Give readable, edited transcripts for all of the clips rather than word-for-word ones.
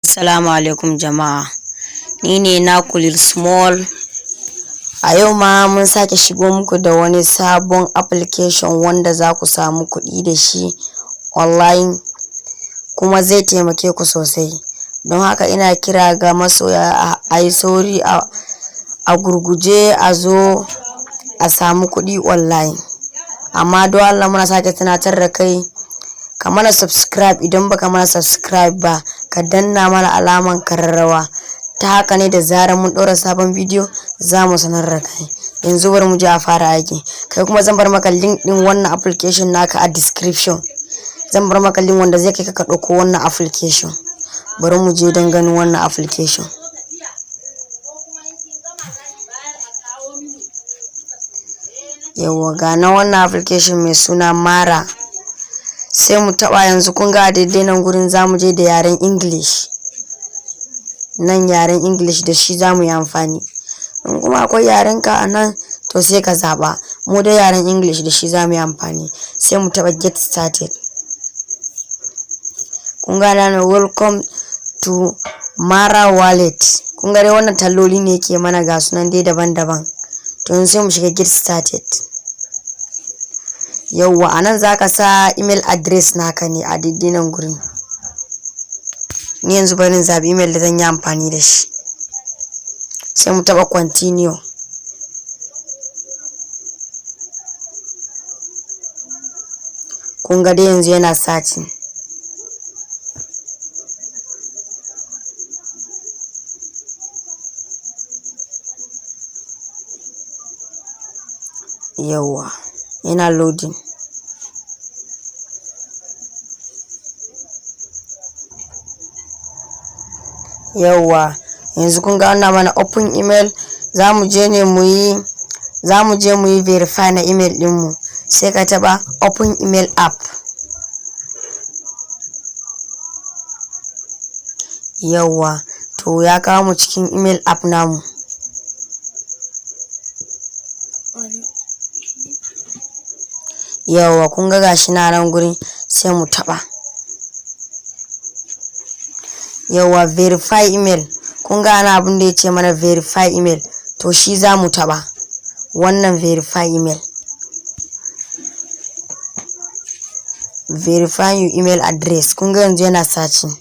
Assalamu alaikum jama'a, ni ne naku Lil Small. A yau ma mun sake shigo muku da wani sabon application wanda za ku samu kuɗi da shi online kuma zai taimake ku sosai. Don haka ina kira ga masoya a yi sauri a gurguje a zo a samu kuɗi online. Amma don Allah muna sake tunatar da kai ka mana subscribe. Idan baka mana subscribe ba, ka danna mana alaman kararrawa. Ta haka ne da zarar mun ɗora sabon bidiyo za mu sanar da kai. Yanzu bari mu je a fara aiki. Kai kuma zan bar maka link din wannan application naka a description. Zan bar maka link wanda zai kai ka ɗauko wannan application. Bari mu je don ganin wannan application. Yawwa ga na wannan application mai suna Mara. Sai mu taba yanzu kun ga daidai nan gurin zamu je da yaren English. Nan yaren English da shi zamu yi amfani. In kuma akwai yaren ka a nan to sai ka zaba. Mu da yaren English da shi zamu yi amfani. Sai mu taba get started. Kun ga nan welcome to Mara wallet. Kun ga dai wannan talloli ne yake mana ga sunan dai daban-daban. To yanzu sai mu shiga get started. Yawwa anan zaka sa email address naka ne a daidai nan gurin. Ni yanzu bari zabi email da zan yi amfani da shi. Sai mu taba continue. Kun ga dai yanzu yana searching. Yawwa yana loading. Yawwa yanzu kun ga wannan mana open email. Zamu je mu yi verify na email din mu. Sai ka taba open email app. Yawwa to ya kawo mu cikin email app namu. Yawwa kun ga gashi na nan gurin sai mu taba. Yawwa verify email. Kun ga ana abin da yace mana verify email, to shi za mu taba wannan verify email. Verify your email address. Kun ga yanzu yana searching.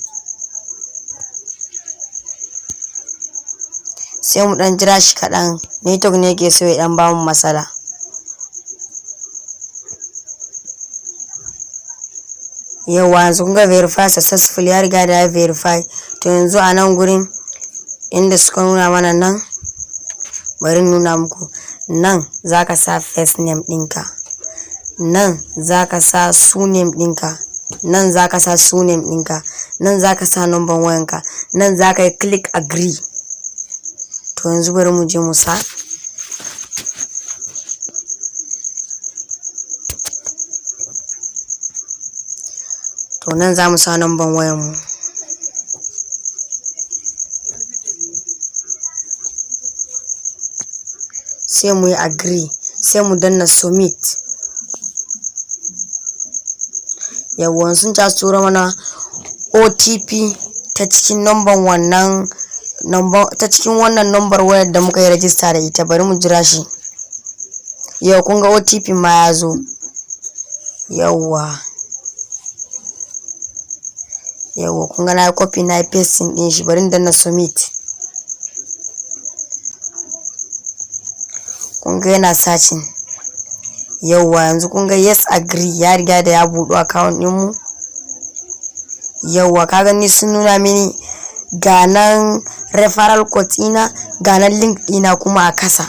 Sai mu dan jira shi kadan, network ne yake so ya dan ba mu matsala. Yawwa yanzu kun ga verify successful, ya riga da ya verify. To yanzu a nan gurin inda suka nuna mana nan, bari nuna muku. Nan zaka sa first name ɗinka, nan zaka sa surname ɗinka, nan zaka sa surname ɗinka, nan zaka sa number wayanka, nan zaka yi click agree. To yanzu bari mu je mu sa. To nan za mu sa number wayan mu. Sai mu yi agree, sai mu danna submit. Yawwa sun ta tura mana OTP ta cikin wannan ta cikin wannan number wayar da muka yi register da ita. Bari mu jira shi. Yau kun ga OTP ma ya zo. Yawwa kun ga na copy na paste din shi. Bari danna submit. Kun ga yana searching. Yawwa yanzu kun ga yes agree, ya riga da ya buɗe account din mu. Yawwa ka gani sun nuna mini ga nan referral code ina, ga nan link ina kuma a kasa.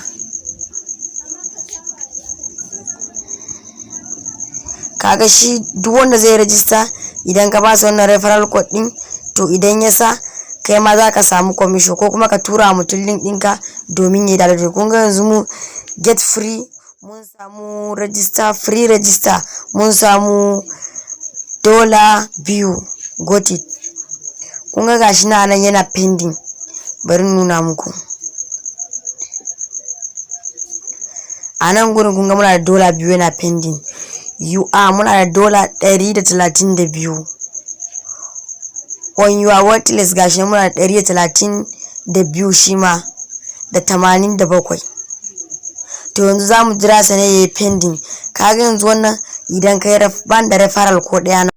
Kaga shi duk wanda zai register, idan ka ba su wannan referral code din, to idan ya sa kai ma za ka samu commission, ko kuma ka tura mutum link ɗinka domin ya download. Kun ga yanzu mu get free mun samu register, free register mun samu $2. Got it. Kun ga gashi nan yana pending. Bari nuna muku. A nan gurin kun ga muna da $2 yana pending. muna da $132. on your wait list gashi muna da 132 shi ma da 87. to yanzu zamu jira sa ne yayi pending. kaga yanzu wannan idan kai ban da referral ko daya